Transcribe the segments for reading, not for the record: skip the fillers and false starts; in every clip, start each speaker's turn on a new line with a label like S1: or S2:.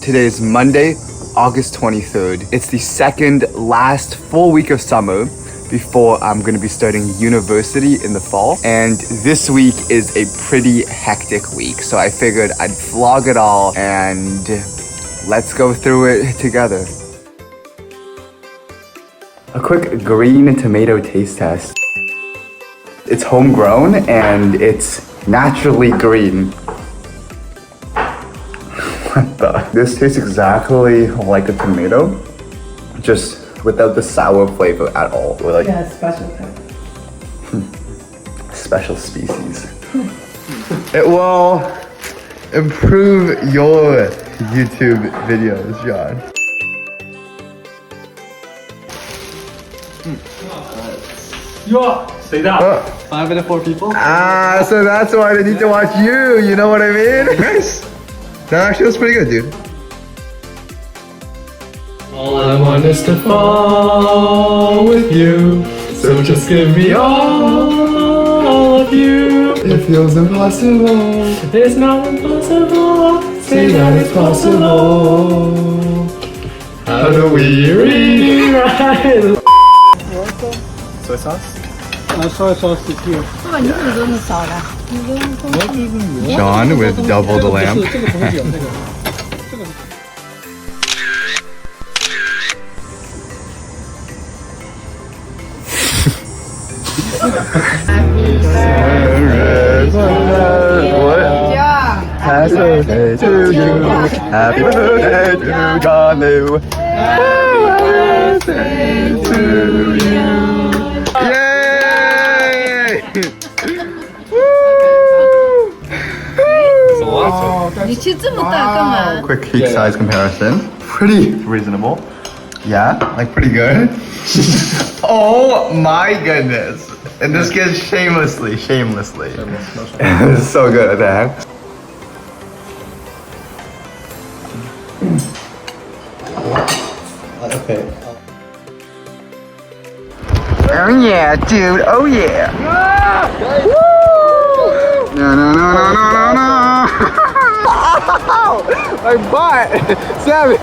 S1: Today is Monday, August 23rd. It's the second last full week of summer before I'm gonna be starting university in the fall. And this week is a pretty hectic week. So I figured I'd vlog it all and let's go through it together. A quick green tomato taste test. It's homegrown and it's naturally green. This tastes exactly like a tomato, just without the sour flavor at all. We're like,
S2: yeah, special type.
S1: Special species. It will improve your YouTube videos, John.
S3: Yo, say that. 5 out of 4 people.
S1: So that's why they need to watch you. You know what I mean? Nice. That actually was pretty good, dude.
S3: All I want is to fall with you. So just give me all of you.
S1: It feels impossible.
S3: It's not impossible. Say that it's possible. How do we rewrite?
S1: Soy sauce?
S2: Soy sauce is here.
S1: John with double the lamb. What? Happy birthday to you. Happy birthday to John Liu. Happy birthday to you. Yay! Quick cake size comparison. Pretty reasonable. Yeah, like pretty good. Oh my goodness. And this gets shamelessly. It's so good at that.
S3: Okay.
S1: Oh yeah, dude. Oh yeah. Woo! No. My butt. Sam,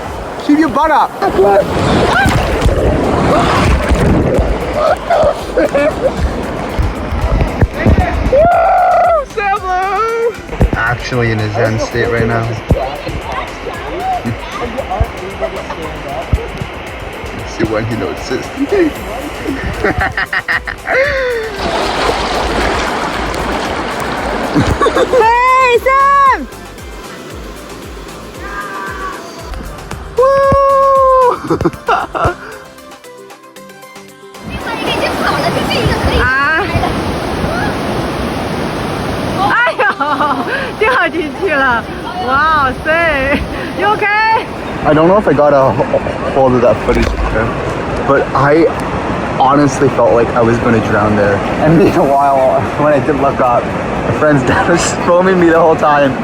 S1: keep your butt up. Actually in a zen state right now. Let's see when he notices.
S4: Hey, Sam! Wow, say, you okay?
S1: I don't know if I got a hold of that footage there, but I honestly felt like I was going to drown there. And meanwhile, when I did look up, my friend's dad was filming me the whole time,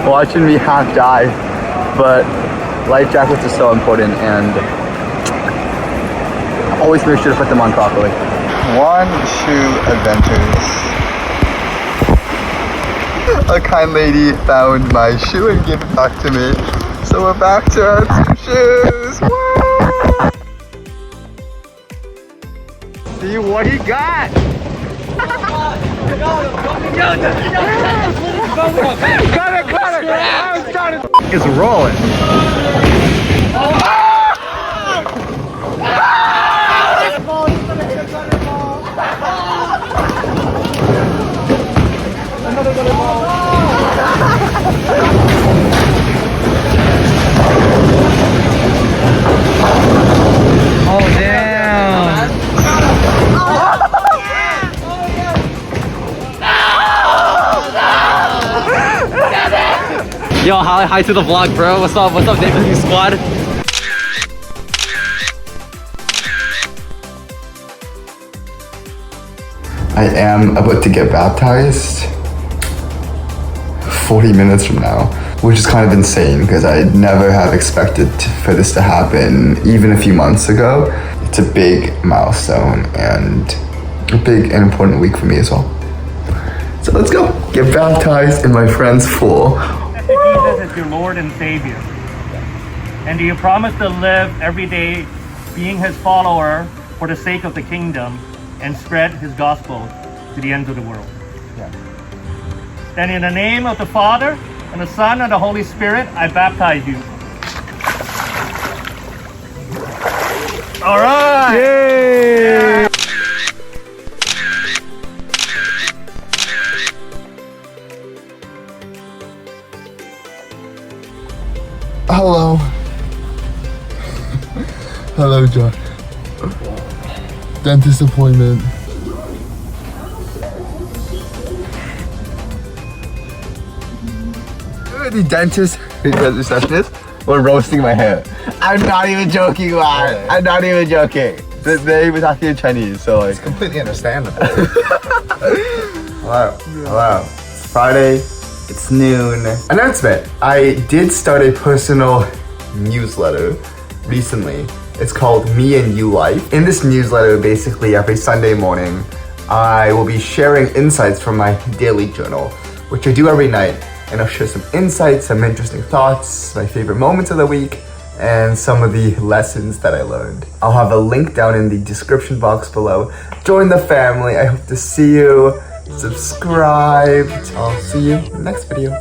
S1: watching me half die. But life jackets are so important, and always make sure to put them on properly. One shoe adventures. A kind lady found my shoe and gave it back to me. So we're back to our 2 shoes. Woo! See what he got. Got it. It's rolling. Oh damn!
S3: Yo, hi to the vlog, bro. What's up, David Liu squad?
S1: I am about to get baptized 40 minutes from now, which is kind of insane because I never have expected for this to happen even a few months ago. It's a big milestone and a big and important week for me as well. So let's go get baptized in my friend's pool.
S2: Jesus is your Lord and Savior.
S5: And do you promise to live every day being his follower for the sake of the kingdom and spread his gospel to the ends of the world?
S1: Yeah.
S5: Then in the name of the Father, and the Son, and the Holy Spirit, I baptize you. All right!
S1: Yay! Hello. Hello, John. Dentist appointment. The dentist, the receptionist, were roasting my hair. I'm not even joking, man. I'm not even joking. They was talking in Chinese, so like.
S6: It's completely understandable.
S1: Hello. Hello. It's Friday. It's noon. Announcement. I did start a personal newsletter recently. It's called Me and You Life. In this newsletter, basically every Sunday morning, I will be sharing insights from my daily journal, which I do every night. And I'll share some insights, some interesting thoughts, my favorite moments of the week, and some of the lessons that I learned. I'll have a link down in the description box below. Join the family. I hope to see you. Subscribe. I'll see you in the next video.